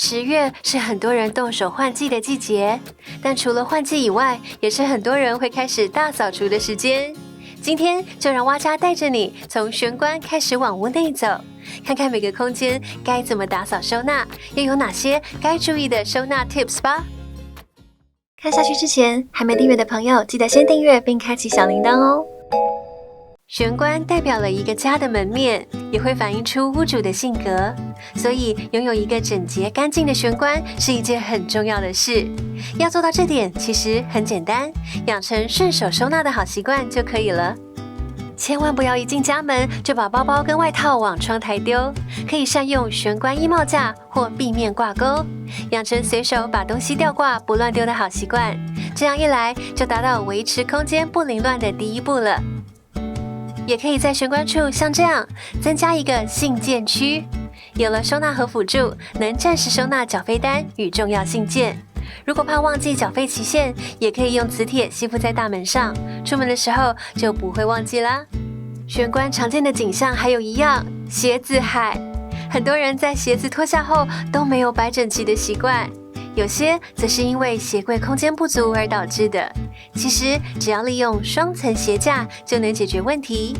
10月是很多人动手换季的季节，但除了换季以外，也是很多人会开始大扫除的时间。今天就让蛙家带着你从玄关开始往屋内走，看看每个空间该怎么打扫收纳，又有哪些该注意的收纳 tips 吧。看下去之前，还没订阅的朋友记得先订阅并开启小铃铛哦。玄关代表了一个家的门面，也会反映出屋主的性格，所以拥有一个整洁干净的玄关是一件很重要的事。要做到这点其实很简单，养成顺手收纳的好习惯就可以了。千万不要一进家门就把包包跟外套往窗台丢，可以善用玄关衣帽架或壁面挂钩，养成随手把东西吊挂不乱丢的好习惯。这样一来就达到维持空间不凌乱的第一步了。也可以在玄关处像这样增加一个信件区，有了收纳盒辅助，能暂时收纳缴费单与重要信件。如果怕忘记缴费期限，也可以用磁铁吸附在大门上，出门的时候就不会忘记啦。玄关常见的景象还有一样，鞋子海。很多人在鞋子脱下后都没有摆整齐的习惯，有些则是因为鞋柜空间不足而导致的。其实只要利用双层鞋架就能解决问题。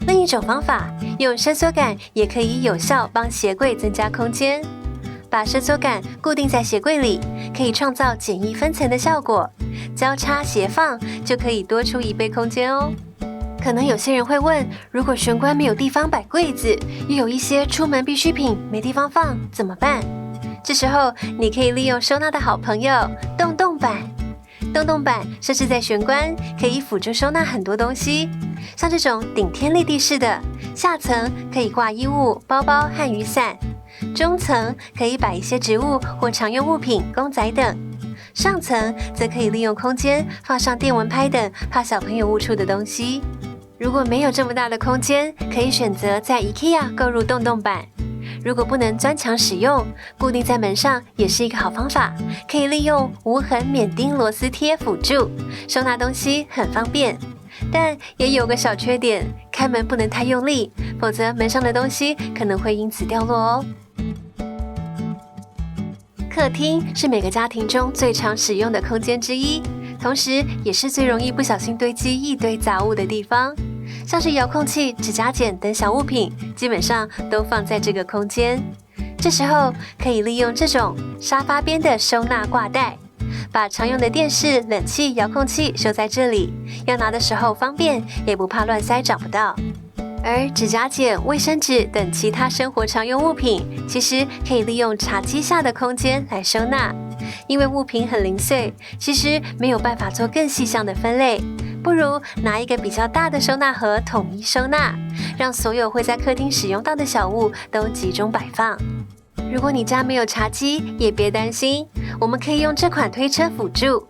另一种方法，用伸缩杆也可以有效帮鞋柜增加空间。把伸缩杆固定在鞋柜里，可以创造简易分层的效果，交叉斜放就可以多出1倍空间哦。可能有些人会问，如果玄关没有地方摆柜子，又有一些出门必需品没地方放，怎么办？这时候你可以利用收纳的好朋友洞洞板。洞洞板设置在玄关，可以辅助收纳很多东西，像这种顶天立地式的，下层可以挂衣物、包包和雨伞，中层可以摆一些植物或常用物品、公仔等，上层则可以利用空间放上电蚊拍等怕小朋友误触的东西。如果没有这么大的空间，可以选择在 IKEA 购入洞洞板。如果不能钻墙使用，固定在门上也是一个好方法，可以利用无痕免钉螺丝贴辅助，收纳东西很方便。但也有个小缺点，开门不能太用力，否则门上的东西可能会因此掉落哦。客厅是每个家庭中最常使用的空间之一，同时也是最容易不小心堆积一堆杂物的地方。像是遥控器、指甲剪等小物品，基本上都放在这个空间。这时候可以利用这种沙发边的收纳挂带，把常用的电视、冷气、遥控器收在这里，要拿的时候方便，也不怕乱塞找不到。而指甲剪、卫生纸等其他生活常用物品，其实可以利用茶几下的空间来收纳。因为物品很零碎，其实没有办法做更细项的分类，不如拿一个比较大的收纳盒统一收纳，让所有会在客厅使用到的小物都集中摆放。如果你家没有茶几，也别担心，我们可以用这款推车辅助，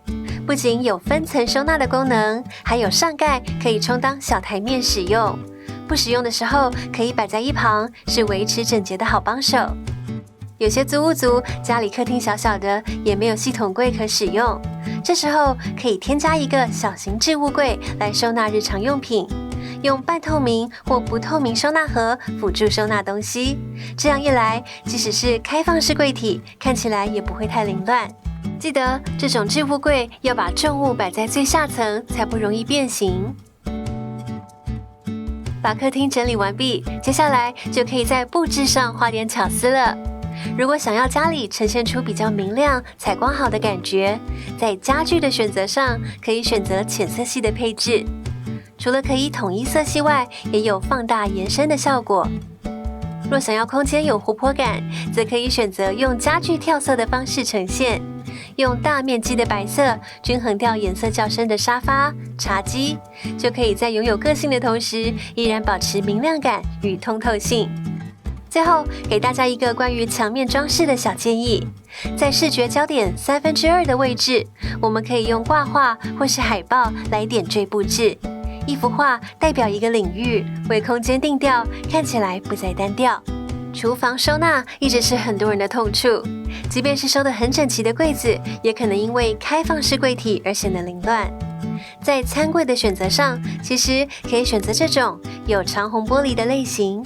不仅有分层收纳的功能，还有上盖可以充当小台面使用，不使用的时候可以摆在一旁，是维持整洁的好帮手。有些租屋族家里客厅小小的，也没有系统柜可使用，这时候可以添加一个小型置物柜来收纳日常用品，用半透明或不透明收纳盒辅助收纳东西。这样一来，即使是开放式柜体，看起来也不会太凌乱。记得这种置物柜要把重物摆在最下层，才不容易变形。把客厅整理完毕，接下来就可以在布置上花点巧思了。如果想要家里呈现出比较明亮、采光好的感觉，在家具的选择上可以选择浅色系的配置，除了可以统一色系外，也有放大延伸的效果。若想要空间有活泼感，则可以选择用家具跳色的方式呈现，用大面积的白色均衡掉颜色较深的沙发、茶几，就可以在拥有个性的同时，依然保持明亮感与通透性。最后给大家一个关于墙面装饰的小建议，在视觉焦点2/3的位置，我们可以用挂画或是海报来点缀布置。一幅画代表一个领域，为空间定调，看起来不再单调。厨房收纳一直是很多人的痛处，即便是收得很整齐的柜子，也可能因为开放式柜体而显得凌乱。在餐柜的选择上，其实可以选择这种有长虹玻璃的类型。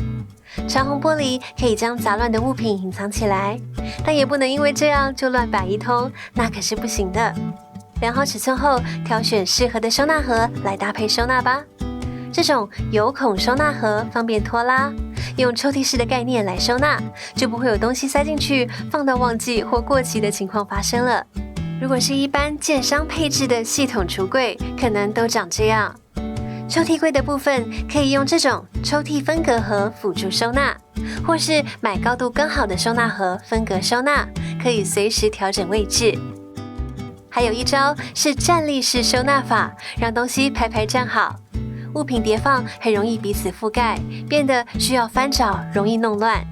超红玻璃可以将杂乱的物品隐藏起来，但也不能因为这样就乱摆一通，那可是不行的。量好尺寸后，挑选适合的收纳盒来搭配收纳吧。这种有孔收纳盒方便拖拉，用抽屉式的概念来收纳，就不会有东西塞进去，放到忘记或过期的情况发生了。如果是一般建商配置的系统橱柜，可能都长这样。抽屉柜的部分可以用这种抽屉分隔盒辅助收纳，或是买高度刚好的收纳盒分隔收纳，可以随时调整位置。还有一招是站立式收纳法，让东西排排站好，物品叠放很容易彼此覆盖，变得需要翻找，容易弄乱。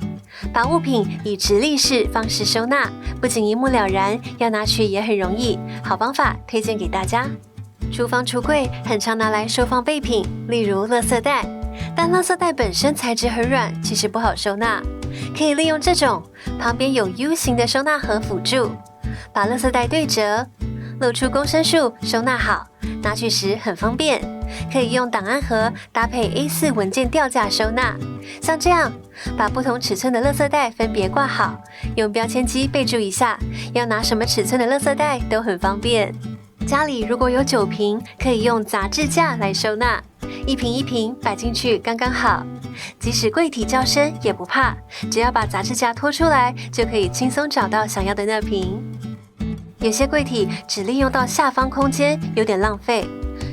把物品以直立式方式收纳，不仅一目了然，要拿取也很容易，好方法推荐给大家。厨房橱柜很常拿来收放备品，例如垃圾袋，但垃圾袋本身材质很软，其实不好收纳，可以利用这种旁边有 U 型的收纳盒辅助，把垃圾袋对折，露出公升数收纳好，拿取时很方便。可以用档案盒搭配 A4 文件吊架收纳，像这样把不同尺寸的垃圾袋分别挂好，用标签机备注一下，要拿什么尺寸的垃圾袋都很方便。家里如果有酒瓶，可以用杂志架来收纳，一瓶一瓶摆进去刚刚好，即使柜体较深也不怕，只要把杂志架拖出来，就可以轻松找到想要的那瓶。有些柜体只利用到下方空间，有点浪费，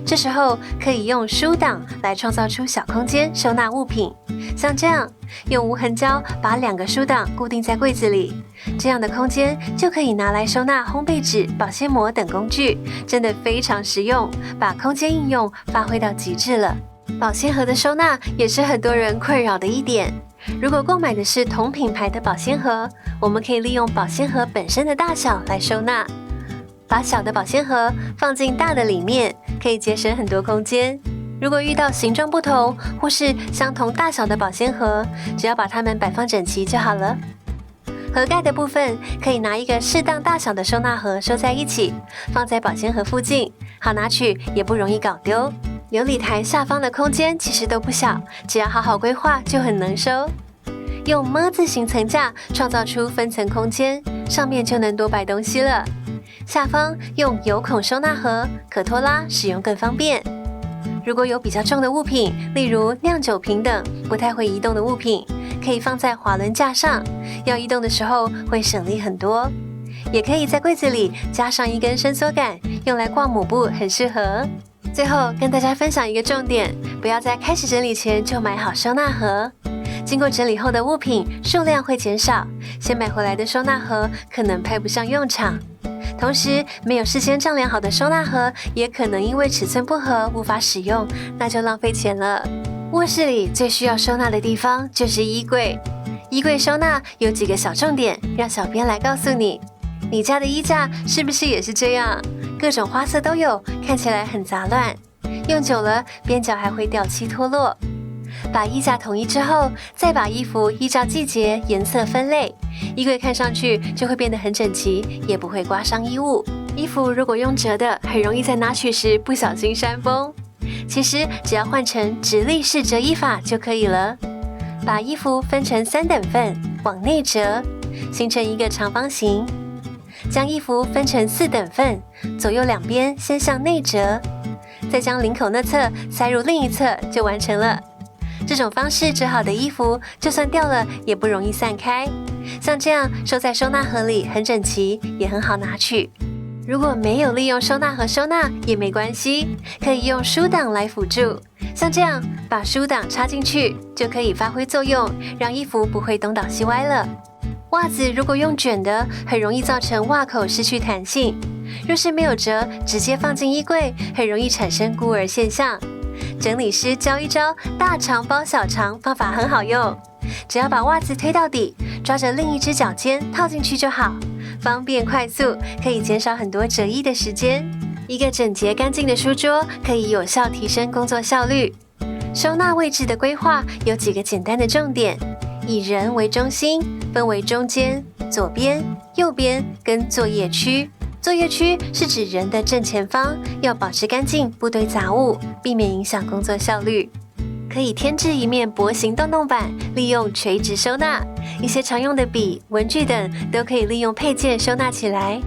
这时候可以用书档来创造出小空间收纳物品，像这样用无痕胶把2个书档固定在柜子里，这样的空间就可以拿来收纳烘焙纸、保鲜膜等工具，真的非常实用，把空间应用发挥到极致了。保鲜盒的收纳也是很多人困扰的一点，如果购买的是同品牌的保鲜盒，我们可以利用保鲜盒本身的大小来收纳，把小的保鲜盒放进大的里面，可以节省很多空间。如果遇到形状不同或是相同大小的保鲜盒，只要把它们摆放整齐就好了。盒盖的部分可以拿一个适当大小的收纳盒收在一起，放在保鲜盒附近，好拿取也不容易搞丢。流理台下方的空间其实都不小，只要好好规划就很能收。用么字形层架创造出分层空间，上面就能多摆东西了。下方用有孔收纳盒，可拖拉，使用更方便。如果有比较重的物品，例如酿酒瓶等不太会移动的物品，可以放在滑轮架上，要移动的时候会省力很多。也可以在柜子里加上一根伸缩杆，用来挂抹布很适合。最后跟大家分享一个重点，不要在开始整理前就买好收纳盒。经过整理后的物品数量会减少，先买回来的收纳盒可能派不上用场。同时，没有事先丈量好的收纳盒，也可能因为尺寸不合无法使用，那就浪费钱了。卧室里最需要收纳的地方就是衣柜。衣柜收纳有几个小重点，让小编来告诉你。你家的衣架是不是也是这样？各种花色都有，看起来很杂乱，用久了边角还会掉漆脱落。把衣架统一之后，再把衣服依照季节、颜色分类，衣柜看上去就会变得很整齐，也不会刮伤衣物。衣服如果用折的，很容易在拿取时不小心扇风。其实只要换成直立式折衣法就可以了。把衣服分成3等份，往内折，形成一个长方形。将衣服分成4等份，左右两边先向内折，再将领口那侧塞入另一侧就完成了。这种方式折好的衣服，就算掉了也不容易散开，像这样收在收纳盒里很整齐，也很好拿取。如果没有利用收纳盒收纳也没关系，可以用书档来辅助，像这样把书档插进去就可以发挥作用，让衣服不会东倒西歪了。袜子如果用卷的，很容易造成袜口失去弹性，若是没有折，直接放进衣柜，很容易产生孤儿现象。整理师教一招大长包小长，方法很好用，只要把袜子推到底，抓着另一只脚尖套进去就好，方便快速，可以减少很多折衣的时间。一个整洁干净的书桌可以有效提升工作效率。收纳位置的规划有几个简单的重点，以人为中心，分为中间、左边、右边跟作业区。作业区是指人的正前方，要保持干净，不堆杂物，避免影响工作效率。可以添置一面薄型洞洞板，利用垂直收纳。一些常用的笔、文具等都可以利用配件收纳起来。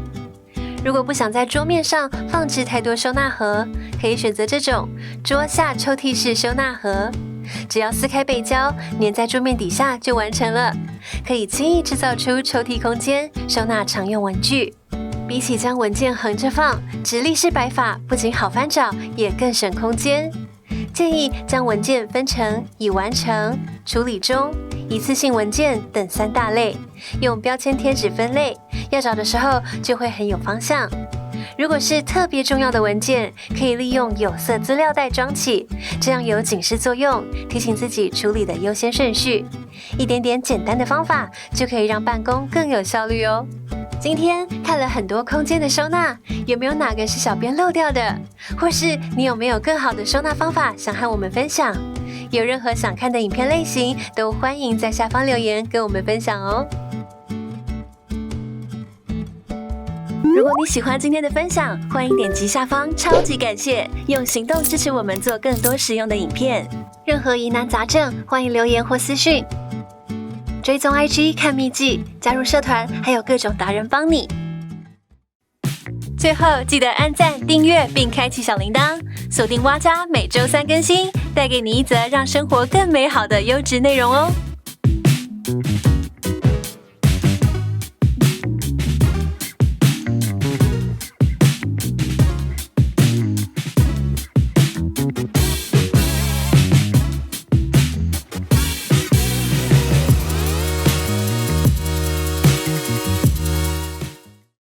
如果不想在桌面上放置太多收纳盒，可以选择这种桌下抽屉式收纳盒。只要撕开背胶，粘在桌面底下就完成了，可以轻易制造出抽屉空间，收纳常用文具。比起将文件横着放，直立式摆法不仅好翻找，也更省空间。建议将文件分成已完成、处理中、一次性文件等3大类，用标签贴纸分类，要找的时候就会很有方向。如果是特别重要的文件，可以利用有色资料袋装起，这样有警示作用，提醒自己处理的优先顺序。一点点简单的方法，就可以让办公更有效率哦。今天看了很多空间的收纳，有没有哪个是小编漏掉的？或是你有没有更好的收纳方法想和我们分享？有任何想看的影片类型，都欢迎在下方留言跟我们分享哦。如果你喜欢今天的分享，欢迎点击下方超级感谢，用行动支持我们做更多实用的影片。任何疑难杂症，欢迎留言或私讯。追踪 IG 看秘籍，加入社团，还有各种达人帮你。最后记得按赞、订阅并开启小铃铛，锁定蛙家每周3更新，带给你一则让生活更美好的优质内容哦。